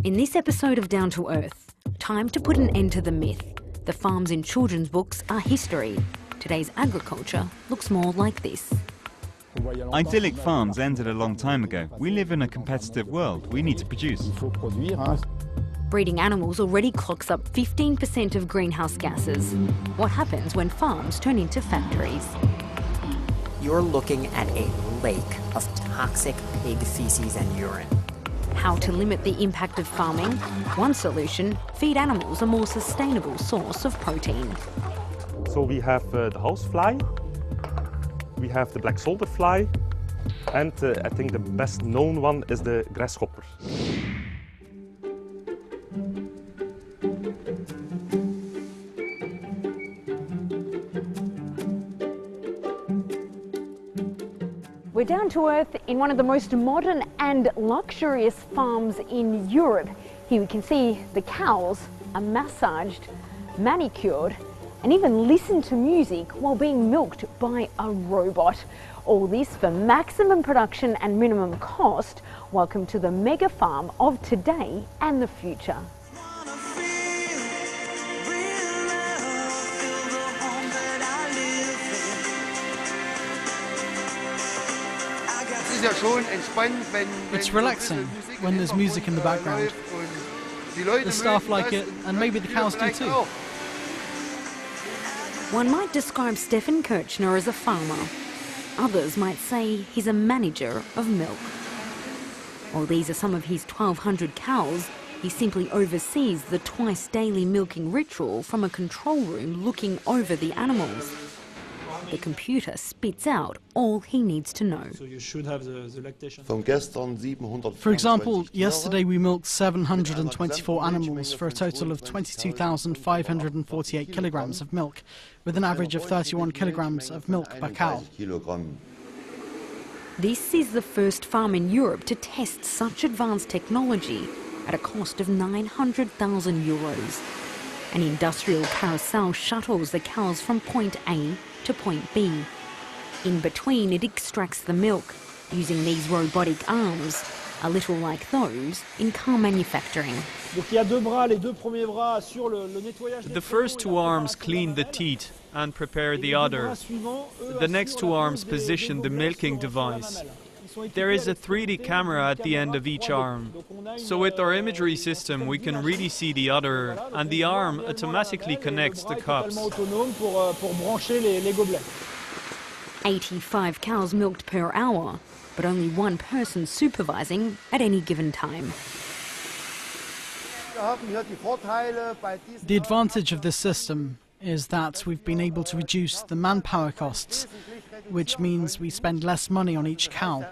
In this episode of Down to Earth, time to put an end to the myth. The farms in children's books are history. Today's agriculture looks more like this. Idyllic farms ended a long time ago. We live in a competitive world. We need to produce. Breeding animals already clocks up 15% of greenhouse gases. What happens when farms turn into factories? You're looking at a lake of toxic pig feces and urine. How to limit the impact of farming? One solution, feed animals a more sustainable source of protein. So we have the housefly, we have the black soldier fly, and I think the best known one is the grasshopper. We're down to earth in one of the most modern and luxurious farms in Europe. Here we can see the cows are massaged, manicured, and even listen to music while being milked by a robot. All this for maximum production and minimum cost. Welcome to the mega farm of today and the future. It's relaxing when there's music in the background. The staff like it, and maybe the cows do too. One might describe Stefan Kirchner as a farmer. Others might say he's a manager of milk. While these are some of his 1,200 cows, he simply oversees the twice daily milking ritual from a control room looking over the animals. The computer spits out all he needs to know. So you should have the lactation. For example, yesterday we milked 724 animals for a total of 22,548 kilograms of milk, with an average of 31 kilograms of milk per cow. This is the first farm in Europe to test such advanced technology at a cost of 900,000 euros. An industrial carousel shuttles the cows from point A to point B. In between, it extracts the milk using these robotic arms, a little like those in car manufacturing. The first two arms clean the teat and prepare the udder. The next two arms position the milking device. There is a 3D camera at the end of each arm. So with our imagery system, we can really see the udder, and the arm automatically connects the cups. 85 cows milked per hour, but only one person supervising at any given time. The advantage of this system is that we've been able to reduce the manpower costs, which means we spend less money on each cow.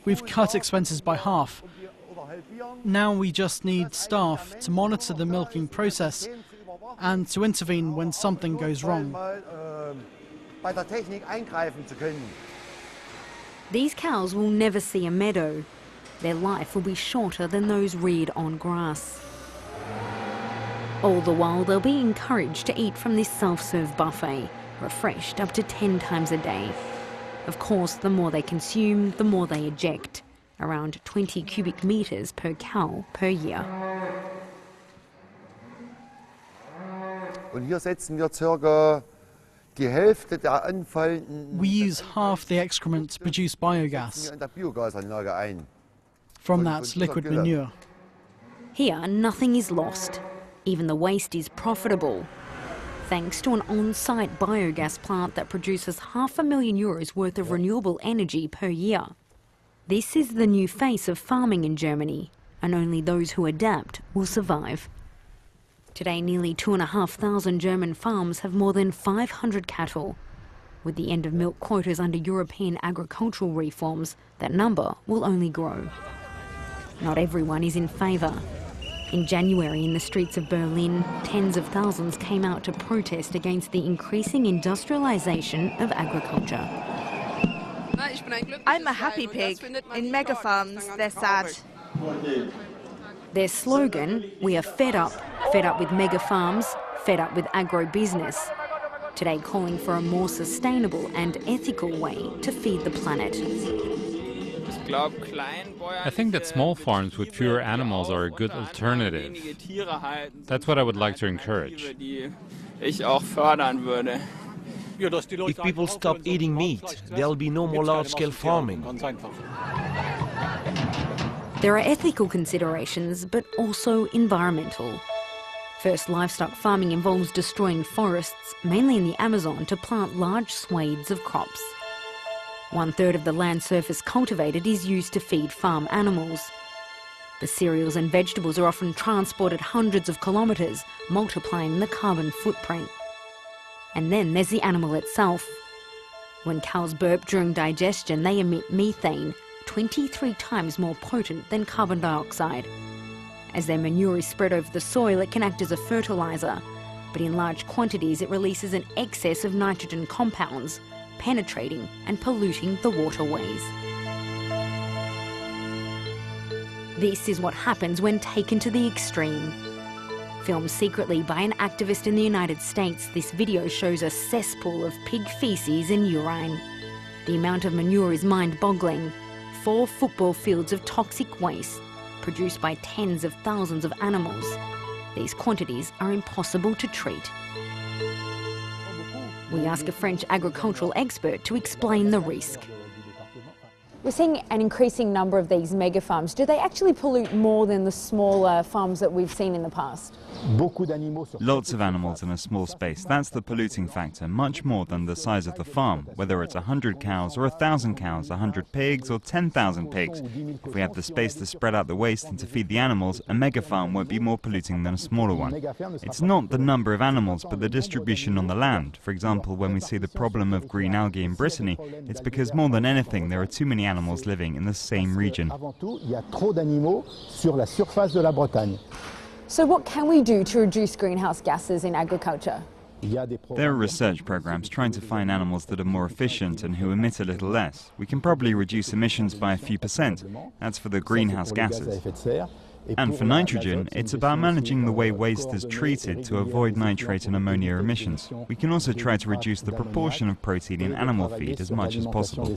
We've cut expenses by half. Now we just need staff to monitor the milking process and to intervene when something goes wrong. These cows will never see a meadow. Their life will be shorter than those reared on grass. All the while, they'll be encouraged to eat from this self-serve buffet, refreshed up to 10 times a day. Of course, the more they consume, the more they eject, around 20 cubic meters per cow per year. We use half the excrement to produce biogas from that liquid manure. Here, nothing is lost. Even the waste is profitable, thanks to an on-site biogas plant that produces €500,000 worth of renewable energy per year. This is the new face of farming in Germany, and only those who adapt will survive. Today, nearly 2,500 German farms have more than 500 cattle. With the end of milk quotas under European agricultural reforms, that number will only grow. Not everyone is in favour. In January, in the streets of Berlin, tens of thousands came out to protest against the increasing industrialisation of agriculture. I'm a happy pig. In mega farms, they're sad. Their slogan, "We are fed up with mega farms, fed up with agro-business." Today calling for a more sustainable and ethical way to feed the planet. I think that small farms with fewer animals are a good alternative. That's what I would like to encourage. If people stop eating meat, there'll be no more large-scale farming. There are ethical considerations, but also environmental. First, livestock farming involves destroying forests, mainly in the Amazon, to plant large swathes of crops. 1/3 of the land surface cultivated is used to feed farm animals. The cereals and vegetables are often transported hundreds of kilometres, multiplying the carbon footprint. And then there's the animal itself. When cows burp during digestion, they emit methane, 23 times more potent than carbon dioxide. As their manure is spread over the soil, it can act as a fertiliser, but in large quantities it releases an excess of nitrogen compounds, penetrating and polluting the waterways. This is what happens when taken to the extreme. Filmed secretly by an activist in the United States, this video shows a cesspool of pig faeces and urine. The amount of manure is mind-boggling. 4 football fields of toxic waste, produced by tens of thousands of animals. These quantities are impossible to treat. We ask a French agricultural expert to explain the risk. We're seeing an increasing number of these mega farms. Do they actually pollute more than the smaller farms that we've seen in the past? Lots of animals in a small space. That's the polluting factor, much more than the size of the farm, whether it's 100 cows or 1,000 cows, 100 pigs or 10,000 pigs. If we have the space to spread out the waste and to feed the animals, a mega farm won't be more polluting than a smaller one. It's not the number of animals, but the distribution on the land. For example, when we see the problem of green algae in Brittany, it's because more than anything there are too many animals living in the same region. So what can we do to reduce greenhouse gases in agriculture? There are research programs trying to find animals that are more efficient and who emit a little less. We can probably reduce emissions by a few %. That's for the greenhouse gases. And for nitrogen, it's about managing the way waste is treated to avoid nitrate and ammonia emissions. We can also try to reduce the proportion of protein in animal feed as much as possible.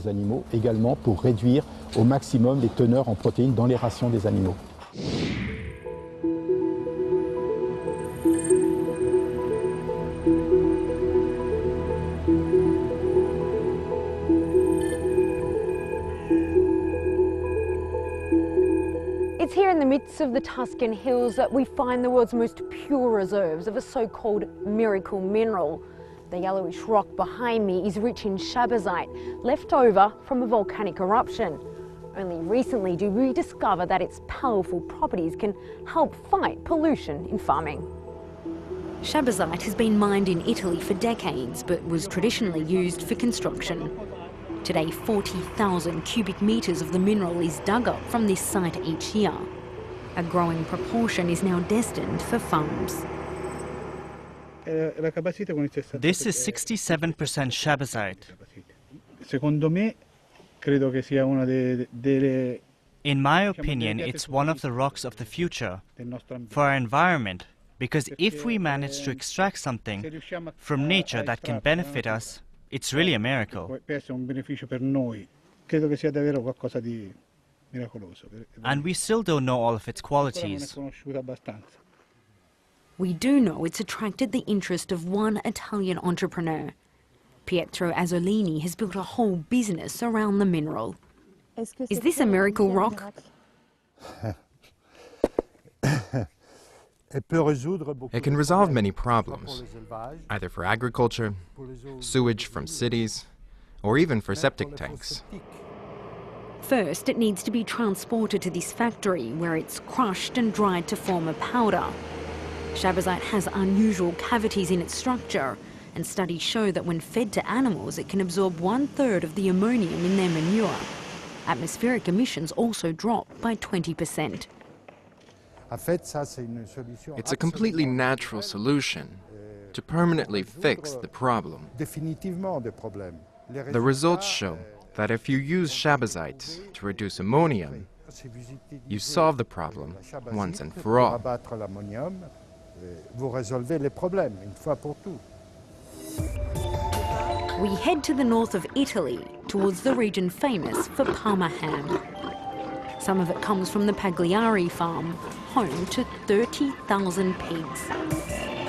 It's here in the midst of the Tuscan hills that we find the world's most pure reserves of a so-called miracle mineral. The yellowish rock behind me is rich in shabazite, left over from a volcanic eruption. Only recently do we discover that its powerful properties can help fight pollution in farming. Shabazite has been mined in Italy for decades, but was traditionally used for construction. Today, 40,000 cubic metres of the mineral is dug up from this site each year. A growing proportion is now destined for farms. This is 67% shabazite. In my opinion, it's one of the rocks of the future for our environment, because if we manage to extract something from nature that can benefit us, it's really a miracle. And we still don't know all of its qualities. We do know it's attracted the interest of one Italian entrepreneur. Pietro Azzolini has built a whole business around the mineral. Is this a miracle rock? It can resolve many problems, either for agriculture, sewage from cities, or even for septic tanks. First, it needs to be transported to this factory where it's crushed and dried to form a powder. Shabazite has unusual cavities in its structure, and studies show that when fed to animals, it can absorb 1/3 of the ammonium in their manure. Atmospheric emissions also drop by 20%. It's a completely natural solution to permanently fix the problem. The results show that if you use shabazite to reduce ammonium, you solve the problem once and for all. We head to the north of Italy, towards the region famous for Parma ham. Some of it comes from the Pagliari farm, home to 30,000 pigs.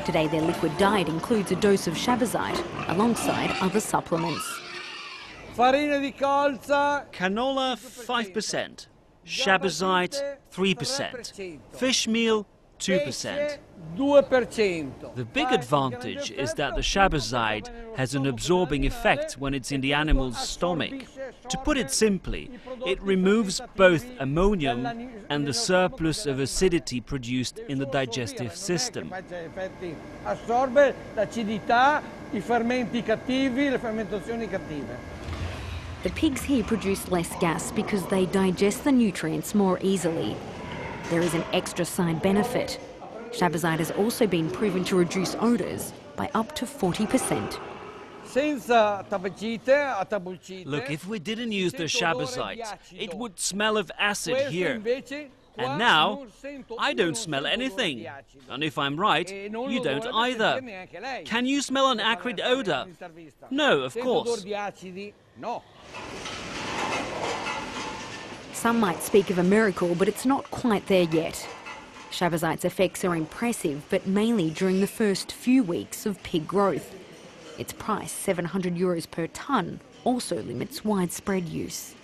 Today their liquid diet includes a dose of shabazite alongside other supplements. Farina di colza. Canola 5%, shabazite 3%, fish meal 2%. 2%. The big advantage is that the shabazite has an absorbing effect when it's in the animal's stomach. To put it simply, it removes both ammonium and the surplus of acidity produced in the digestive system. Assorbe l'acidità, I fermenti cattivi, le fermentazioni cattive. The pigs here produce less gas because they digest the nutrients more easily. There is an extra side benefit. Shabazite has also been proven to reduce odours by up to 40%. Look, if we didn't use the shabazite, it would smell of acid here. And now, I don't smell anything. And if I'm right, you don't either. Can you smell an acrid odour? No, of course. Some might speak of a miracle, but it's not quite there yet. Shabazite's effects are impressive, but mainly during the first few weeks of pig growth. Its price, €700 per tonne, also limits widespread use.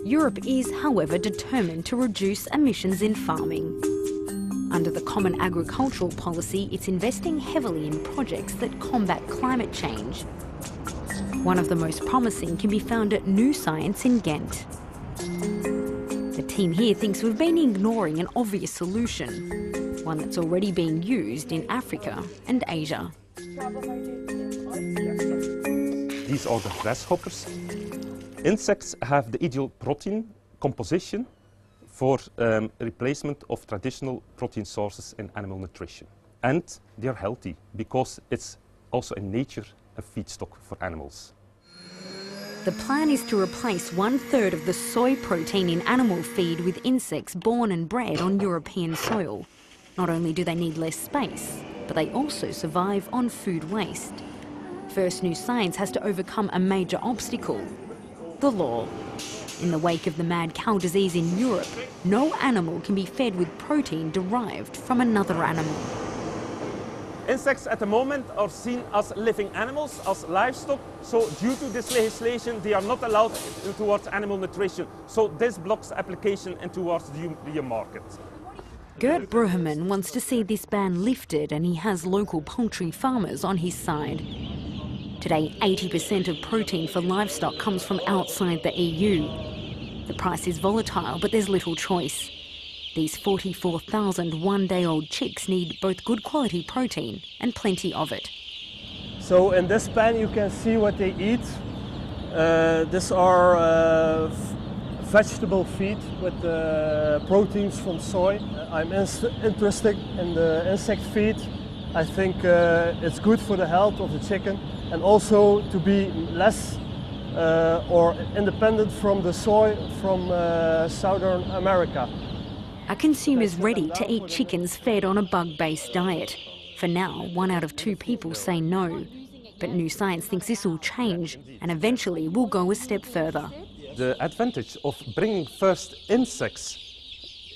Europe is, however, determined to reduce emissions in farming. Under the Common Agricultural Policy, it's investing heavily in projects that combat climate change. One of the most promising can be found at New Science in Ghent. The team here thinks we've been ignoring an obvious solution, one that's already being used in Africa and Asia. These are the grasshoppers. Insects have the ideal protein composition for replacement of traditional protein sources in animal nutrition. And they're healthy because it's also in nature a feedstock for animals. The plan is to replace 1/3 of the soy protein in animal feed with insects born and bred on European soil. Not only do they need less space, but they also survive on food waste. First, New Science has to overcome a major obstacle: the law. In the wake of the mad cow disease in Europe, no animal can be fed with protein derived from another animal. Insects at the moment are seen as living animals, as livestock, so due to this legislation they are not allowed towards animal nutrition. So this blocks application and towards the European market. Gert Bruhemann wants to see this ban lifted, and he has local poultry farmers on his side. Today, 80% of protein for livestock comes from outside the EU. The price is volatile, but there's little choice. These 44,000 one-day-old chicks need both good quality protein and plenty of it. So in this pan you can see what they eat. These are vegetable feed with proteins from soy. I'm interested in the insect feed. I think it's good for the health of the chicken and also to be less or independent from the soy from Southern America. Are consumers ready to eat chickens fed on a bug-based diet? For now, 1 out of 2 people say no. But New Science thinks this will change and eventually will go a step further. The advantage of bringing first insects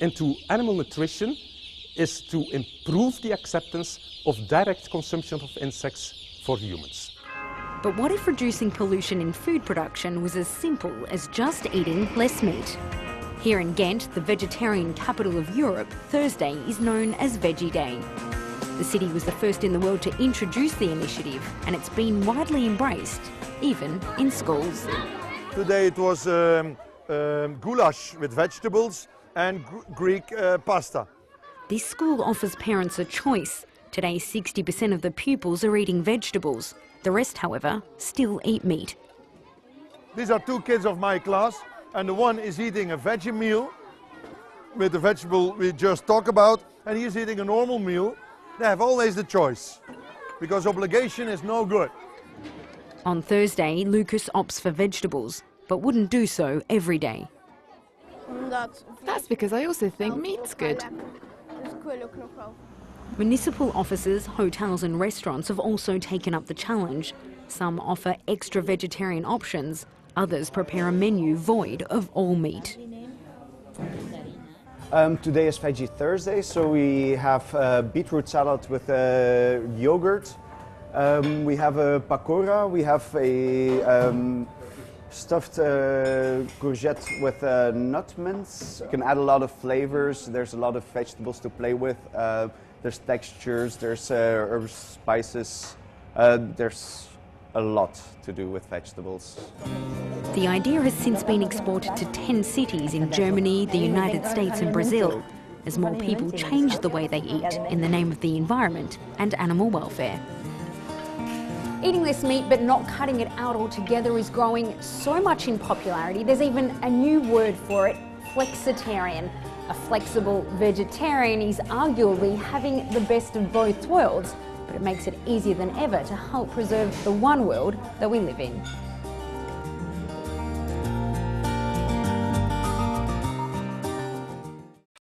into animal nutrition is to improve the acceptance of direct consumption of insects for humans. But what if reducing pollution in food production was as simple as just eating less meat? Here in Ghent, the vegetarian capital of Europe, Thursday is known as Veggie Day. The city was the first in the world to introduce the initiative, and it's been widely embraced, even in schools. Today it was goulash with vegetables and Greek pasta. This school offers parents a choice. Today, 60% of the pupils are eating vegetables. The rest, however, still eat meat. These are 2 kids of my class, and the one is eating a veggie meal with the vegetable we just talked about, and he's eating a normal meal. They have always the choice, because obligation is no good. On Thursday, Lucas opts for vegetables, but wouldn't do so every day. That's because I also think meat's good. Municipal offices, hotels and restaurants have also taken up the challenge. Some offer extra vegetarian options, others prepare a menu void of all meat. Today is Veggie Thursday, so we have beetroot salad with yogurt. We have a pakora, we have a stuffed courgette with nut mince. You can add a lot of flavors, there's a lot of vegetables to play with. There's textures, there's herbs, spices, there's a lot to do with vegetables. The idea has since been exported to 10 cities in Germany, the United States and Brazil, as more people change the way they eat in the name of the environment and animal welfare. Eating less meat but not cutting it out altogether is growing so much in popularity. There's even a new word for it, flexitarian. A flexible vegetarian is arguably having the best of both worlds, but it makes it easier than ever to help preserve the one world that we live in.